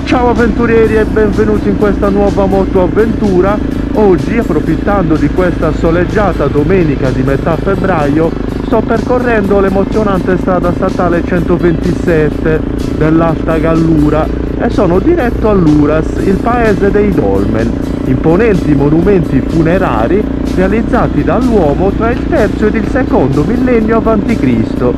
Ciao avventurieri e benvenuti in questa nuova motoavventura. Oggi, approfittando di questa soleggiata domenica di metà febbraio, sto percorrendo l'emozionante strada statale 127 dell'Alta Gallura e sono diretto all'Uras, il paese dei dolmen, imponenti monumenti funerari realizzati dall'uomo tra il III ed il II millennio a.C.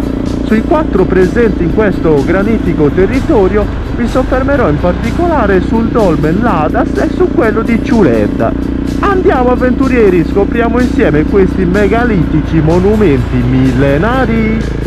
Sui 4 presenti in questo granitico territorio mi soffermerò in particolare sul dolmen Ladas e su quello di Ciuledda. Andiamo avventurieri, scopriamo insieme questi megalitici monumenti millenari.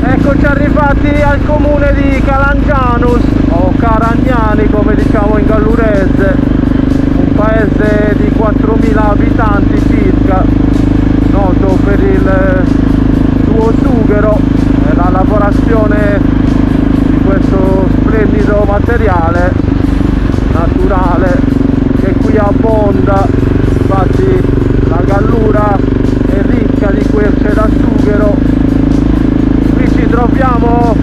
Eccoci arrivati al comune di Calangianus, o Caragnani come diciamo in gallurese, un paese di 4.000 abitanti circa, noto per il suo sughero e la lavorazione di questo splendido materiale naturale che qui abbonda. Infatti la Gallura è ricca di querce da sughero. Ci troviamo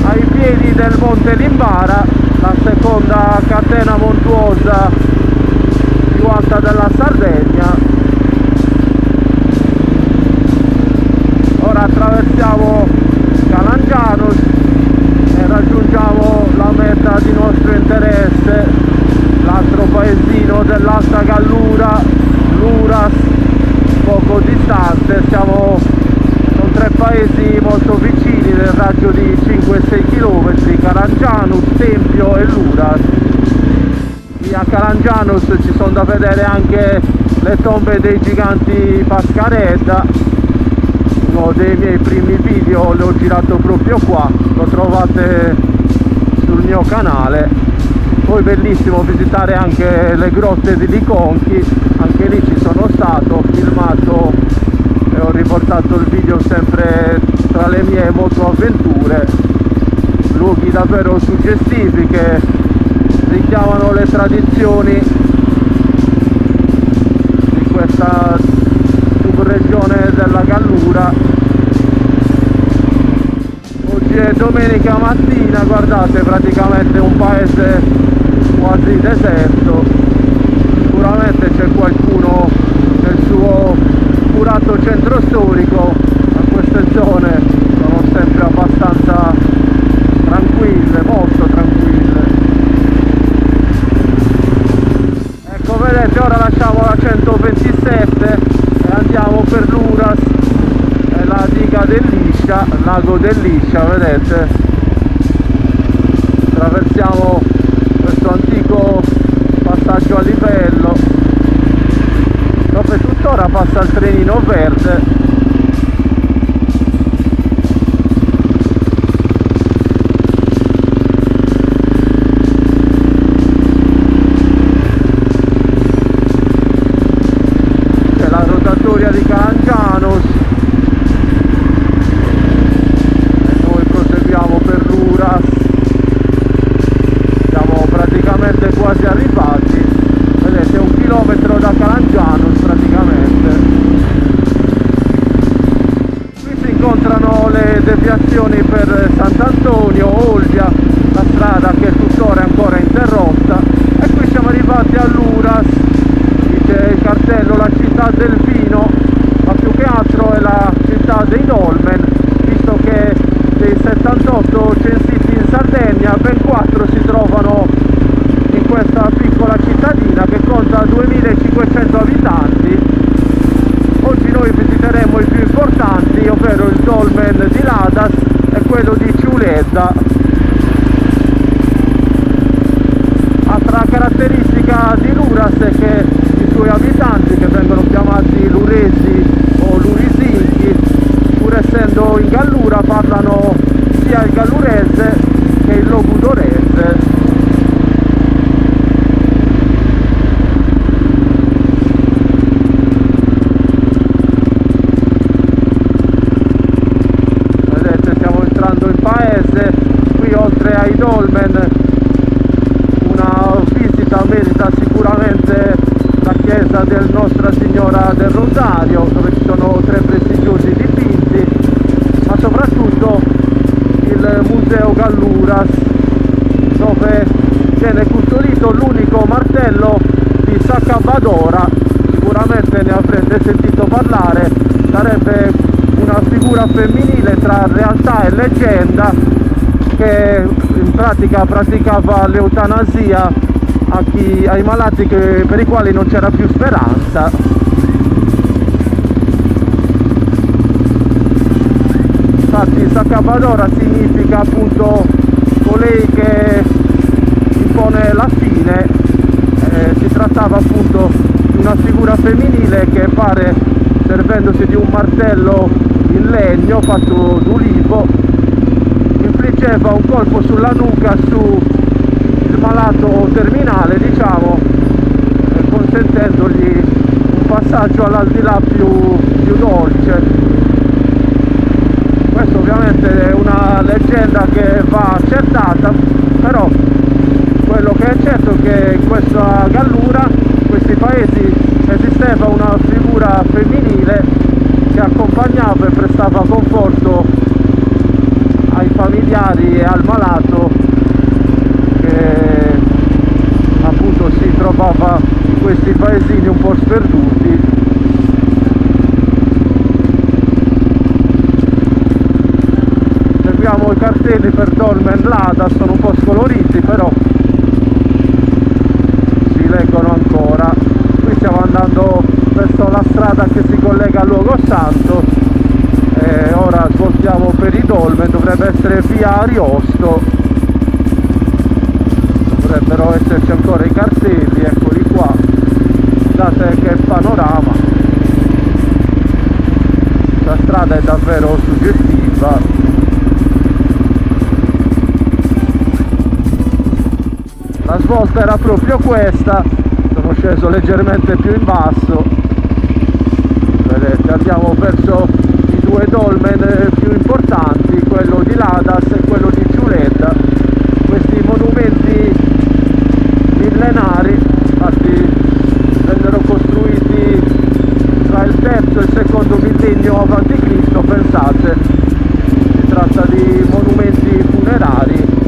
ai piedi del Monte Limbara, la seconda catena montuosa più alta della Sardegna. Ora attraversiamo Calangianus e raggiungiamo la meta di nostro interesse, l'altro paesino dell'Alta Gallura, l'Uras, poco distante. Sono 3 paesi molto vicini nel raggio di 5-6 km, Calangianus, Tempio e l'Uras. Qui a Calangianus ci sono da vedere anche le tombe dei giganti Pascaredda. Uno dei miei primi video l'ho girato proprio qua, lo trovate sul mio canale. Poi bellissimo visitare anche le grotte di Liconchi, anche lì ci sono stato, ho filmato e ho riportato il video sempre tra le mie motoavventure. Luoghi davvero suggestivi che richiamano le tradizioni di questa subregione della Gallura. Oggi è domenica mattina, guardate, praticamente un paese quasi deserto. Sicuramente c'è qualcuno nel suo curato centro storico, ma queste zone sono sempre abbastanza tranquille, molto tranquille. Ecco, vedete, ora lasciamo la 127 e andiamo per l'Uras e la diga dell'Iscia, il lago dell'Iscia, vedete? Attraversiamo questo antico passaggio a livello dove tuttora passa il trenino verde. C'è la rotatoria di Calangianus e noi proseguiamo per l'Uras. Siamo praticamente quasi arrivati. Vedete, 1 chilometro da Calangianus praticamente. Qui si incontrano le deviazioni per Sant'Antonio, Olbia, la strada che tuttora è ancora interrotta. E qui siamo arrivati all'Uras, dice il cartello la città del vino, ma più che altro è la città dei dolmen, visto che dei 78 censiti in Sardegna ben 4 si trovano in questa piccola cittadina che conta 2500 abitanti. Oggi noi visiteremo i più importanti, ovvero il dolmen di Ladas e quello di Ciuledda. Altra caratteristica di l'Uras è che i suoi abitanti, che vengono chiamati chiesa merita sicuramente la chiesa del Nostra Signora del Rosario, dove ci sono 3 prestigiosi dipinti, ma soprattutto il Museo Galluras, dove viene custodito l'unico martello di Sacabadora. Sicuramente ne avrete sentito parlare, sarebbe una figura femminile tra realtà e leggenda, che in pratica praticava l'eutanasia ai malati per i quali non c'era più speranza. Infatti Sacabadora significa appunto colei che impone la fine. Si trattava appunto di una figura femminile che pare, servendosi di un martello in legno fatto d'ulivo, infliggeva un colpo sulla nuca sul malato terminale, diciamo, consentendogli un passaggio all'aldilà più dolce. Questo ovviamente è una leggenda che va accertata, però quello che è certo è che in questa Gallura, in questi paesi, esisteva una figura femminile che accompagnava e prestava conforto ai familiari e al malato che appunto si trovava in questi paesini un po' sperduti. Seguiamo i cartelli per Dolmen Lada, sono un po' scoloriti, però si leggono ancora. Qui stiamo andando verso la strada che si collega al luogo santo e ora svoltiamo per i Dolmen. Dovrebbe essere via Ariosto, dovrebbero esserci ancora i cartelli, eccoli qua. Guardate che panorama, la strada è davvero suggestiva. La svolta era proprio questa, sono sceso leggermente più in basso, vedete, andiamo verso i 2 dolmen più importanti, quello di Ladas e quello di Ciuleda, questi monumenti millenari. Infatti vennero costruiti tra il terzo e il secondo millennio a.C., pensate, si tratta di monumenti funerari.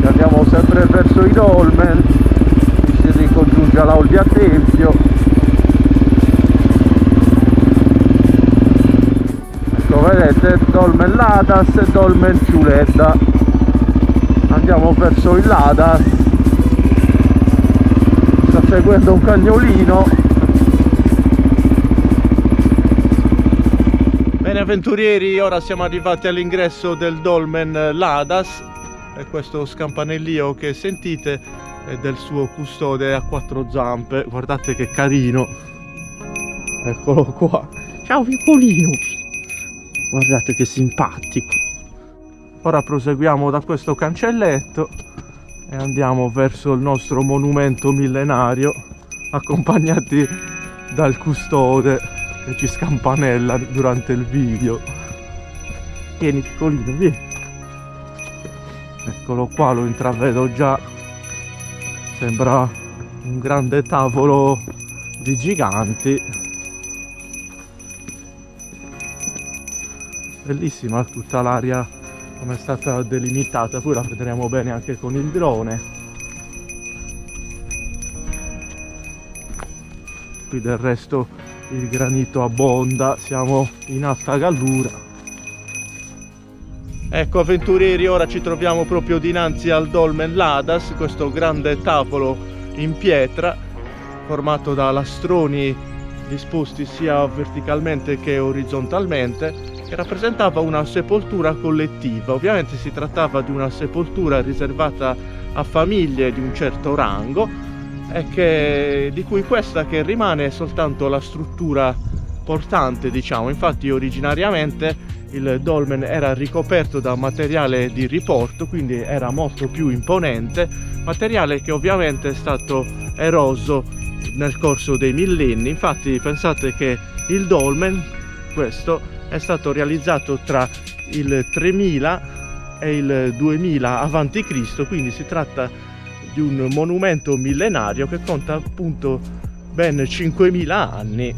Andiamo sempre verso i dolmen, si ricongiunge alla Olbia Tempio. Ecco, vedete, Dolmen Ladas e Dolmen Ciuleda. Andiamo verso il Ladas, sta seguendo un cagnolino. Bene avventurieri, ora siamo arrivati all'ingresso del Dolmen Ladas. E questo scampanellio che sentite è del suo custode a 4 zampe. Guardate che carino, eccolo qua. Ciao piccolino, guardate che simpatico. Ora proseguiamo da questo cancelletto e andiamo verso il nostro monumento millenario, accompagnati dal custode che ci scampanella durante il video. Vieni piccolino, vieni. Eccolo qua, lo intravedo già, sembra un grande tavolo di giganti. Bellissima tutta l'area come è stata delimitata, poi la vedremo bene anche con il drone. Qui del resto il granito abbonda, siamo in Alta Gallura. Ecco avventurieri, ora ci troviamo proprio dinanzi al Dolmen Ladas, questo grande tavolo in pietra formato da lastroni disposti sia verticalmente che orizzontalmente, che rappresentava una sepoltura collettiva. Ovviamente si trattava di una sepoltura riservata a famiglie di un certo rango e di cui questa che rimane è soltanto la struttura portante, diciamo. Infatti originariamente il dolmen era ricoperto da materiale di riporto, quindi era molto più imponente, materiale che ovviamente è stato eroso nel corso dei millenni. Infatti pensate che il dolmen, questo, è stato realizzato tra il 3000 e il 2000 a.C., quindi si tratta di un monumento millenario che conta appunto ben 5000 anni.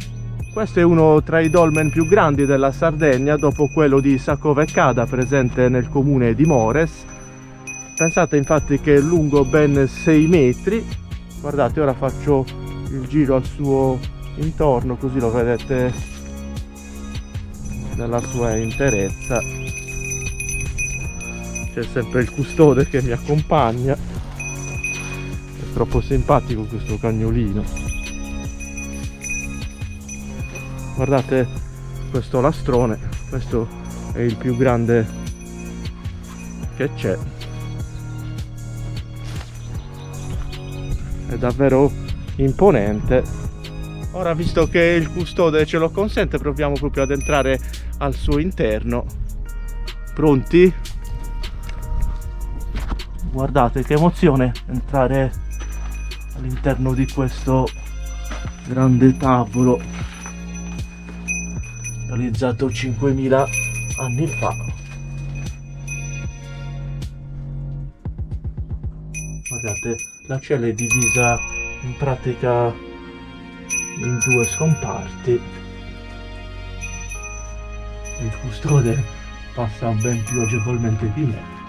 Questo è uno tra i dolmen più grandi della Sardegna, dopo quello di Sacovecada, presente nel comune di Mores. Pensate infatti che è lungo ben 6 metri. Guardate, ora faccio il giro al suo intorno, così lo vedete nella sua interezza. C'è sempre il custode che mi accompagna, è troppo simpatico questo cagnolino. Guardate questo lastrone, questo è il più grande che c'è, è davvero imponente. Ora, visto che il custode ce lo consente, proviamo proprio ad entrare al suo interno. Pronti? Guardate che emozione entrare all'interno di questo grande tavolo realizzato 5000 anni fa. Guardate, la cella è divisa in pratica in 2 scomparti. Il custode passa ben più agevolmente di me.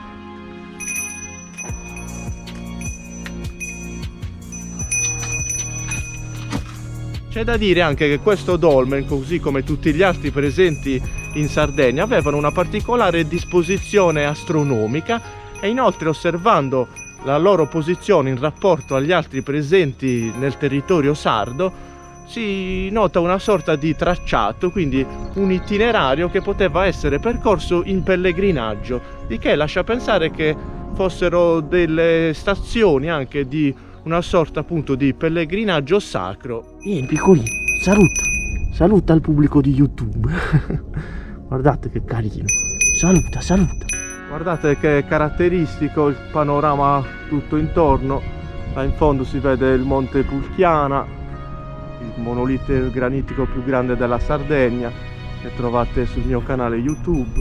C'è da dire anche che questo dolmen, così come tutti gli altri presenti in Sardegna, avevano una particolare disposizione astronomica e inoltre, osservando la loro posizione in rapporto agli altri presenti nel territorio sardo, si nota una sorta di tracciato, quindi un itinerario che poteva essere percorso in pellegrinaggio, di che lascia pensare che fossero delle stazioni anche di una sorta appunto di pellegrinaggio sacro. Piccolino, saluta il pubblico di YouTube. Guardate che carino, saluta. Guardate che caratteristico il panorama tutto intorno. Là in fondo si vede il Monte Pulchiana, il monolite granitico più grande della Sardegna, che trovate sul mio canale YouTube,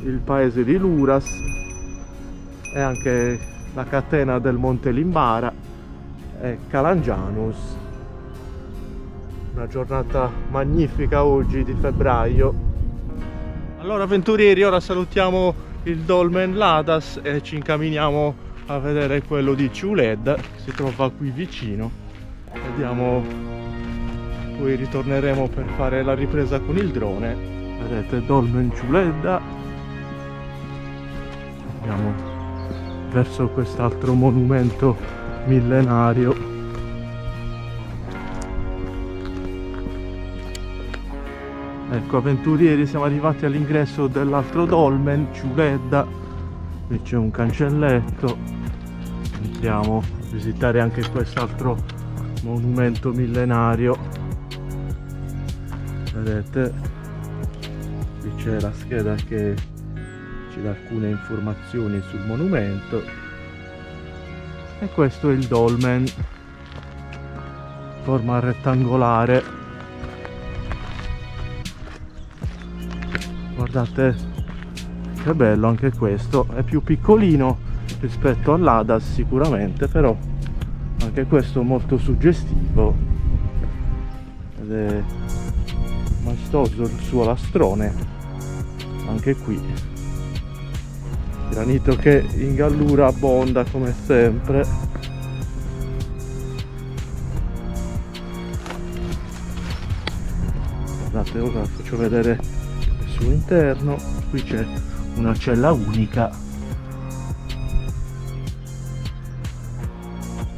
il paese di Luras e anche la catena del Monte Limbara e Calangianus. Una giornata magnifica oggi di febbraio. Allora avventurieri, ora salutiamo il dolmen Ladas e ci incamminiamo a vedere quello di Ciuled, che si trova qui vicino. Vediamo, poi ritorneremo per fare la ripresa con il drone. Vedete, dolmen Ciuled. Andiamo verso quest'altro monumento millenario. Ecco avventurieri, siamo arrivati all'ingresso dell'altro dolmen, Ciuledda. Qui c'è un cancelletto, entriamo a visitare anche quest'altro monumento millenario. Vedete, qui c'è la scheda che ci dà alcune informazioni sul monumento e questo è il dolmen, forma rettangolare. Guardate che bello anche questo, è più piccolino rispetto all'Adas sicuramente, però anche questo molto suggestivo ed è maestoso il suo lastrone anche qui. Granito che in Gallura abbonda come sempre. Guardate, ora faccio vedere il suo interno. Qui c'è una cella unica.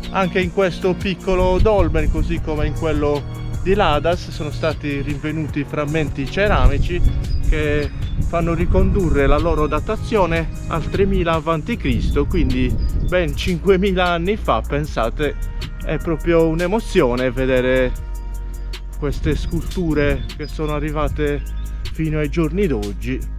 Anche in questo piccolo dolmen, così come in quello di Ladas, sono stati rinvenuti frammenti ceramici che fanno ricondurre la loro datazione al 3000 a.C., quindi ben 5000 anni fa. Pensate, è proprio un'emozione vedere queste sculture che sono arrivate fino ai giorni d'oggi.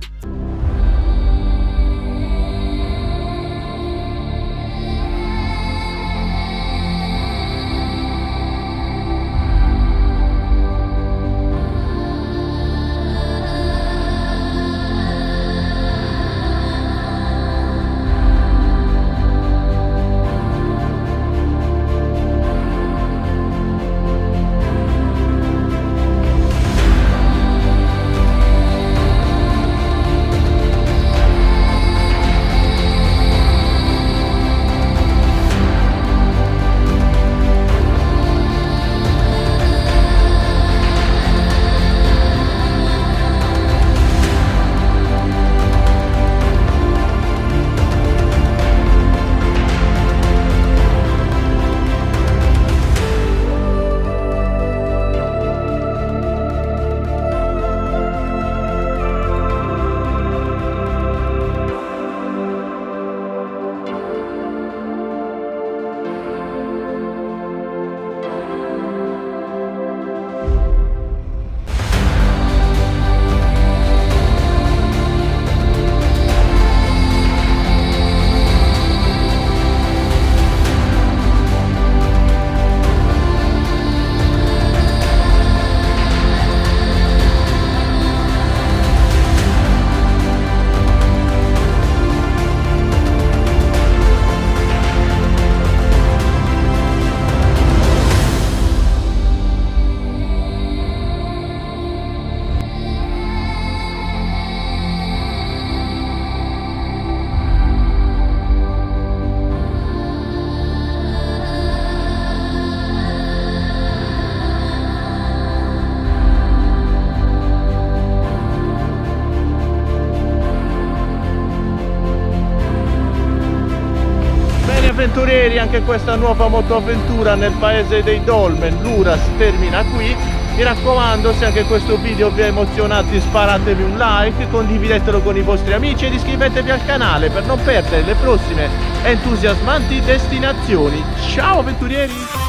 avventurieri, anche questa nuova motoavventura nel paese dei dolmen, l'Uras, termina qui. Mi raccomando, se anche questo video vi ha emozionati, sparatevi un like, condividetelo con i vostri amici ed iscrivetevi al canale per non perdere le prossime entusiasmanti destinazioni. Ciao avventurieri!